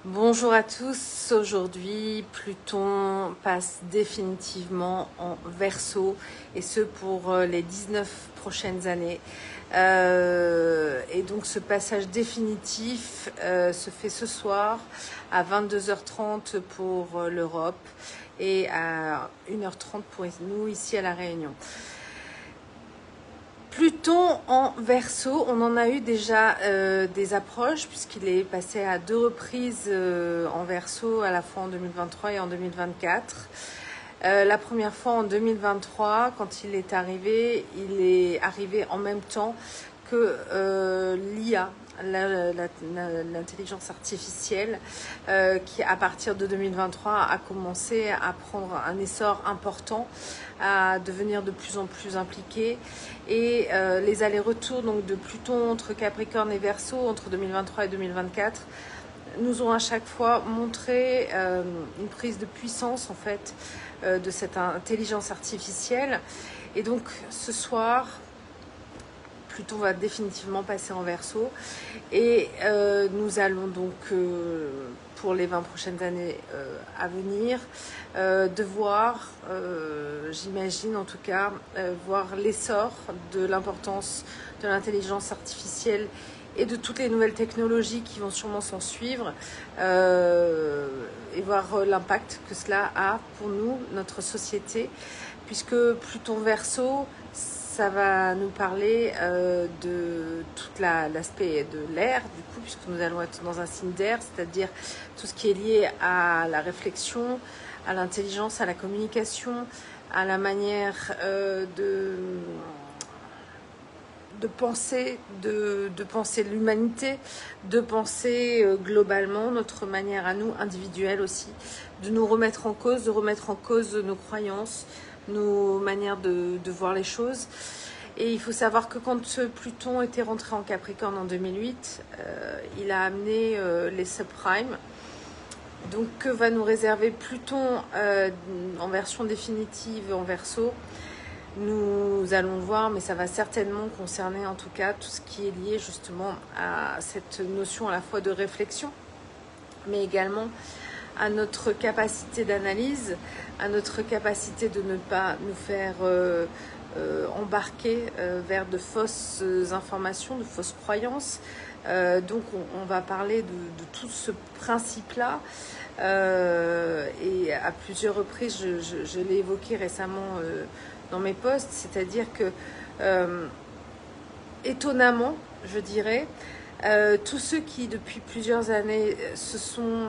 Bonjour à tous, aujourd'hui Pluton passe définitivement en Verseau et ce pour les 19 prochaines années. Et donc ce passage définitif se fait ce soir à 22h30 pour l'Europe et à 1h30 pour nous ici à La Réunion. Pluton en Verseau, on en a eu déjà des approches puisqu'il est passé à 2 reprises en Verseau, à la fois en 2023 et en 2024. La première fois en 2023, quand il est arrivé en même temps que l'IA, l'intelligence artificielle, qui à partir de 2023 a commencé à prendre un essor important, à devenir de plus en plus impliqué. Et les allers-retours donc de Pluton entre Capricorne et Verseau entre 2023 et 2024 nous ont à chaque fois montré une prise de puissance en fait de cette intelligence artificielle. Et donc ce soir, Pluton va définitivement passer en Verseau et nous allons donc pour les 20 prochaines années à venir devoir, j'imagine en tout cas, voir l'essor de l'importance de l'intelligence artificielle et de toutes les nouvelles technologies qui vont sûrement s'en suivre et voir l'impact que cela a pour nous, notre société, puisque Pluton Verseau, ça va nous parler de tout l'aspect de l'air, du coup, puisque nous allons être dans un signe d'air, c'est-à-dire tout ce qui est lié à la réflexion, à l'intelligence, à la communication, à la manière de penser, de penser l'humanité, de penser globalement notre manière à nous, individuelle aussi, de nous remettre en cause, de remettre en cause nos croyances, nos manières de voir les choses. Et il faut savoir que quand Pluton était rentré en Capricorne en 2008, il a amené les subprimes. Donc que va nous réserver Pluton en version définitive en Verseau? Nous allons le voir, mais ça va certainement concerner en tout cas tout ce qui est lié justement à cette notion à la fois de réflexion, mais également à notre capacité d'analyse, à notre capacité de ne pas nous faire embarquer vers de fausses informations, de fausses croyances. Donc on va parler de tout ce principe-là. Et à plusieurs reprises, je l'ai évoqué récemment dans mes posts, c'est-à-dire que étonnamment, je dirais, tous ceux qui depuis plusieurs années se sont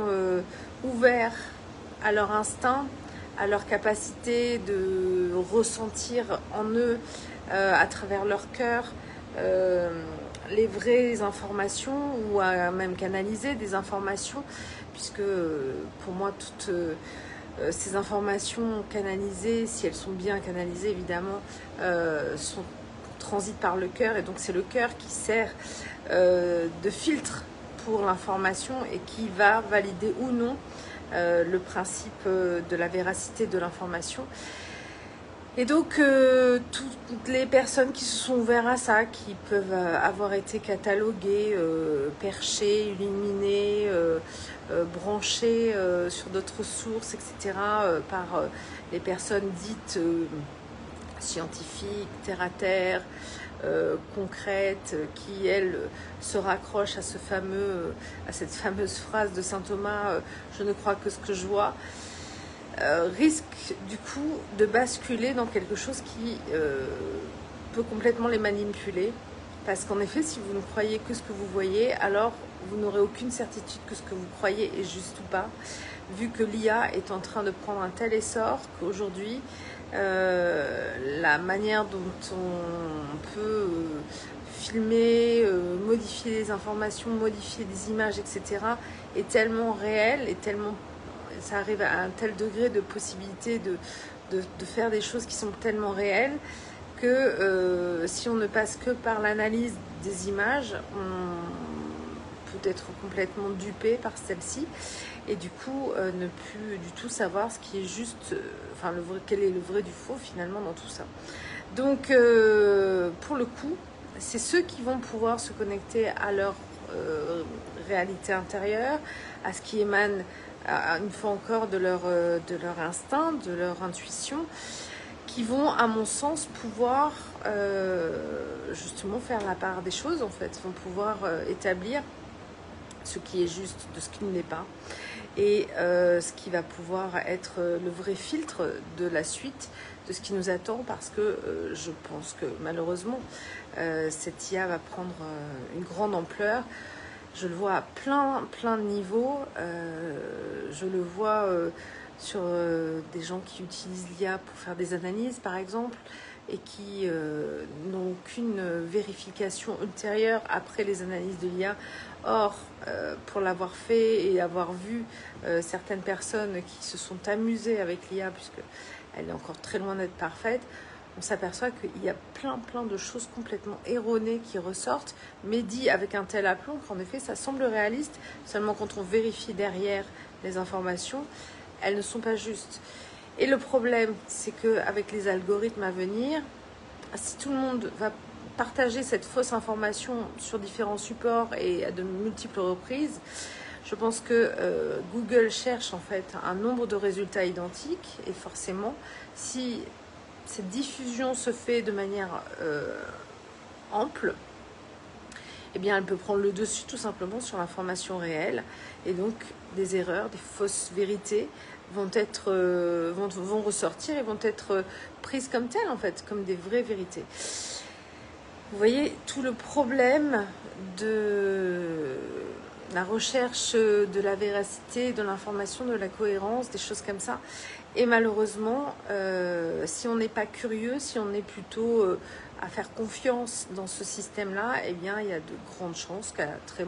ouverts à leur instinct, à leur capacité de ressentir en eux, à travers leur cœur, les vraies informations ou à même canaliser des informations, puisque pour moi toutes ces informations canalisées, si elles sont bien canalisées évidemment, transitent par le cœur, et donc c'est le cœur qui sert de filtre pour l'information et qui va valider ou non le principe de la véracité de l'information. Et donc toutes les personnes qui se sont ouvertes à ça, qui peuvent avoir été cataloguées, perchées, illuminées, branchées sur d'autres sources, etc., par les personnes dites scientifiques, terre à terre, concrètes, qui elles se raccrochent à à cette fameuse phrase de saint Thomas, je ne crois que ce que je vois, risque du coup de basculer dans quelque chose qui peut complètement les manipuler, parce qu'en effet, si vous ne croyez que ce que vous voyez, alors vous n'aurez aucune certitude que ce que vous croyez est juste ou pas, vu que l'IA est en train de prendre un tel essor qu'aujourd'hui la manière dont on peut filmer, modifier les informations, modifier des images, etc., est tellement réelle, et tellement, ça arrive à un tel degré de possibilité de faire des choses qui sont tellement réelles que si on ne passe que par l'analyse des images, on peut être complètement dupé par celle-ci et du coup ne plus du tout savoir ce qui est juste, quel est le vrai du faux finalement dans tout ça. Donc pour le coup, c'est ceux qui vont pouvoir se connecter à leur réalité intérieure, à ce qui émane, une fois encore, de leur instinct, de leur intuition, qui vont, à mon sens, pouvoir justement faire la part des choses, en fait, vont pouvoir établir ce qui est juste de ce qui ne l'est pas, et ce qui va pouvoir être le vrai filtre de la suite de ce qui nous attend, parce que je pense que malheureusement cette IA va prendre une grande ampleur. Je le vois à plein de niveaux. Je le vois sur des gens qui utilisent l'IA pour faire des analyses, par exemple, et qui n'ont aucune vérification ultérieure après les analyses de l'IA. Or, pour l'avoir fait et avoir vu certaines personnes qui se sont amusées avec l'IA, puisqu'elle est encore très loin d'être parfaite, on s'aperçoit qu'il y a plein de choses complètement erronées qui ressortent, mais dit avec un tel aplomb qu'en effet, ça semble réaliste. Seulement quand on vérifie derrière les informations, elles ne sont pas justes. Et le problème, c'est qu'avec les algorithmes à venir, si tout le monde va partager cette fausse information sur différents supports et à de multiples reprises, je pense que Google cherche en fait un nombre de résultats identiques, et forcément, si cette diffusion se fait de manière ample, eh bien, elle peut prendre le dessus tout simplement sur l'information réelle, et donc des erreurs, des fausses vérités vont ressortir et vont être prises comme telles, en fait, comme des vraies vérités. Vous voyez tout le problème de la recherche de la véracité, de l'information, de la cohérence, des choses comme ça. Et malheureusement, si on n'est pas curieux, si on est plutôt à faire confiance dans ce système-là, eh bien, il y a de grandes chances qu'à très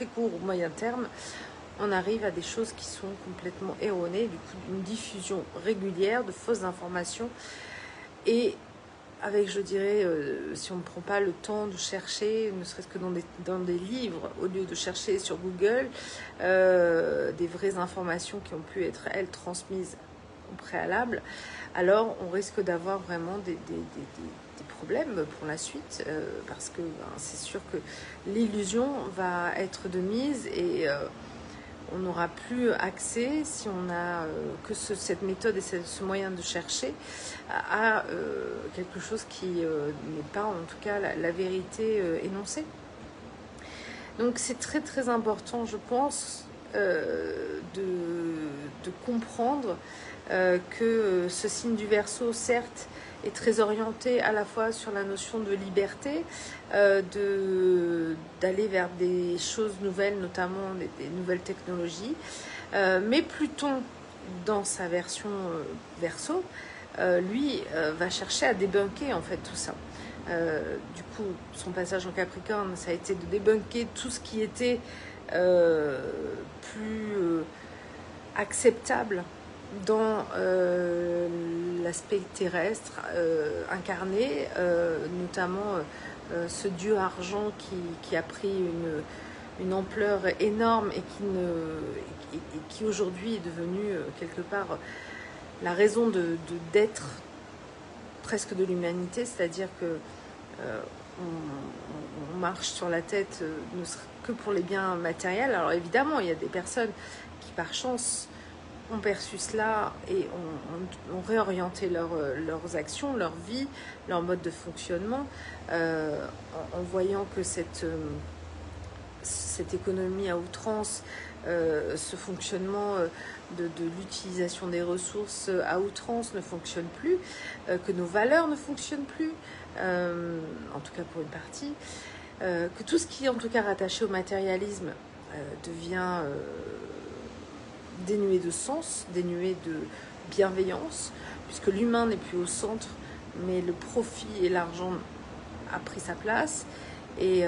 court ou moyen terme, on arrive à des choses qui sont complètement erronées, du coup, une diffusion régulière de fausses informations, et avec, je dirais, si on ne prend pas le temps de chercher, ne serait-ce que dans des livres, au lieu de chercher sur Google, des vraies informations qui ont pu être, elles, transmises au préalable, alors on risque d'avoir vraiment des problèmes pour la suite, parce que c'est sûr que l'illusion va être de mise, et on n'aura plus accès, si on a que cette méthode et ce moyen de chercher, à quelque chose qui n'est pas, en tout cas, la vérité énoncée. Donc c'est très important, je pense, de comprendre que ce signe du Verseau, certes, est très orienté à la fois sur la notion de liberté, d'aller vers des choses nouvelles, notamment des nouvelles technologies, mais Pluton, dans sa version Verseau, lui, va chercher à débunker en fait tout ça. Du coup, son passage en Capricorne, ça a été de débunker tout ce qui était plus acceptable dans l'aspect terrestre incarné, notamment ce dieu argent qui a pris une ampleur énorme, et qui aujourd'hui est devenu quelque part la raison d'être presque de l'humanité, c'est-à-dire que on marche sur la tête ne serait que pour les biens matériels. Alors évidemment, il y a des personnes qui par chance ont perçu cela et ont réorienté leurs actions, leur vie, leur mode de fonctionnement, en voyant que cette économie à outrance, ce fonctionnement de l'utilisation des ressources à outrance ne fonctionne plus, que nos valeurs ne fonctionnent plus, en tout cas pour une partie, que tout ce qui est en tout cas rattaché au matérialisme devient dénué de sens, dénué de bienveillance, puisque l'humain n'est plus au centre, mais le profit et l'argent a pris sa place. Et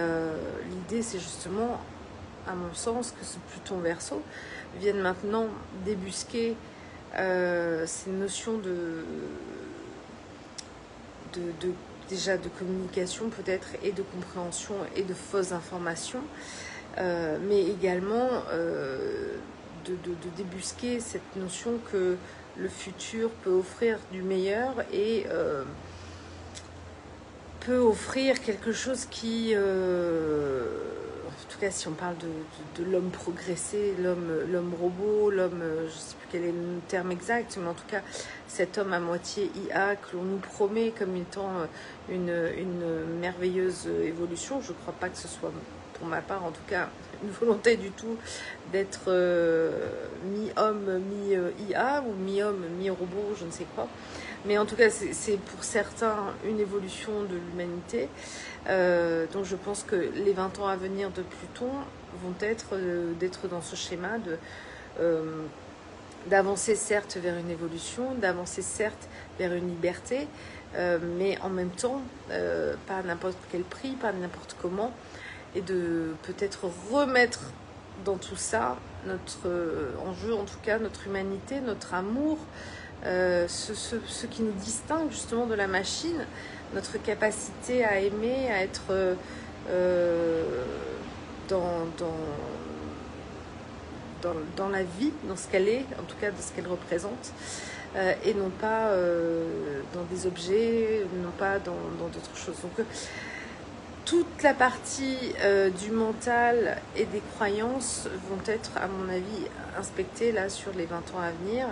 l'idée, c'est justement, à mon sens, que ce Pluton Verseau vienne maintenant débusquer ces notions déjà de communication peut-être, et de compréhension et de fausses informations, mais également de débusquer cette notion que le futur peut offrir du meilleur, et peut offrir quelque chose qui, en tout cas si on parle de l'homme progressé, l'homme robot, l'homme, je ne sais plus quel est le terme exact, mais en tout cas cet homme à moitié IA que l'on nous promet comme étant une merveilleuse évolution. Je ne crois pas que ce soit, pour ma part en tout cas, une volonté du tout d'être mi-homme, mi-IA ou mi-homme, mi-robot, je ne sais quoi. Mais en tout cas, c'est pour certains une évolution de l'humanité. Donc je pense que les 20 ans à venir de Pluton vont être d'être dans ce schéma d'avancer certes vers une évolution, d'avancer certes vers une liberté, mais en même temps, pas à n'importe quel prix, pas n'importe comment, et de peut-être remettre dans tout ça notre enjeu, en tout cas notre humanité, notre amour, ce qui nous distingue justement de la machine, notre capacité à aimer, à être dans la vie, dans ce qu'elle est, en tout cas de ce qu'elle représente, et non pas dans des objets, non pas dans d'autres choses. Donc toute la partie du mental et des croyances vont être, à mon avis, inspectées là sur les 20 ans à venir,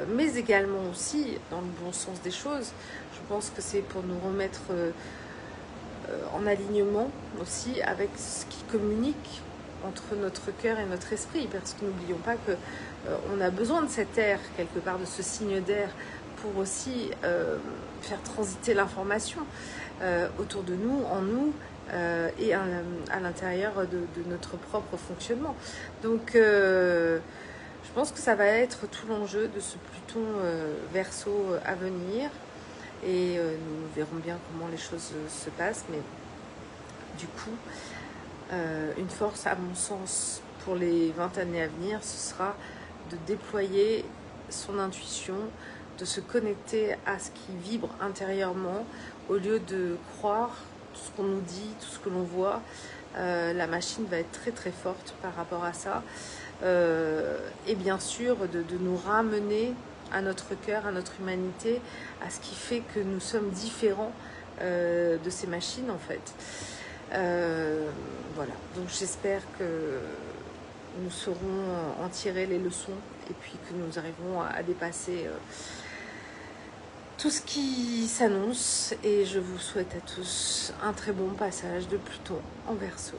mais également aussi dans le bon sens des choses. Je pense que c'est pour nous remettre en alignement aussi avec ce qui communique entre notre cœur et notre esprit, parce que n'oublions pas que on a besoin de cet air, quelque part, de ce signe d'air, pour aussi faire transiter l'information autour de nous, en nous, et à l'intérieur de notre propre fonctionnement. Donc je pense que ça va être tout l'enjeu de ce Pluton Verseau à venir, et nous verrons bien comment les choses se passent, mais du coup une force à mon sens pour les 20 années à venir, ce sera de déployer son intuition, de se connecter à ce qui vibre intérieurement, au lieu de croire tout ce qu'on nous dit, tout ce que l'on voit. La machine va être très très forte par rapport à ça, et bien sûr de nous ramener à notre cœur, à notre humanité, à ce qui fait que nous sommes différents de ces machines en fait. Voilà, donc j'espère que nous saurons en tirer les leçons, et puis que nous arriverons à dépasser tout ce qui s'annonce, et je vous souhaite à tous un très bon passage de Pluton en Verseau.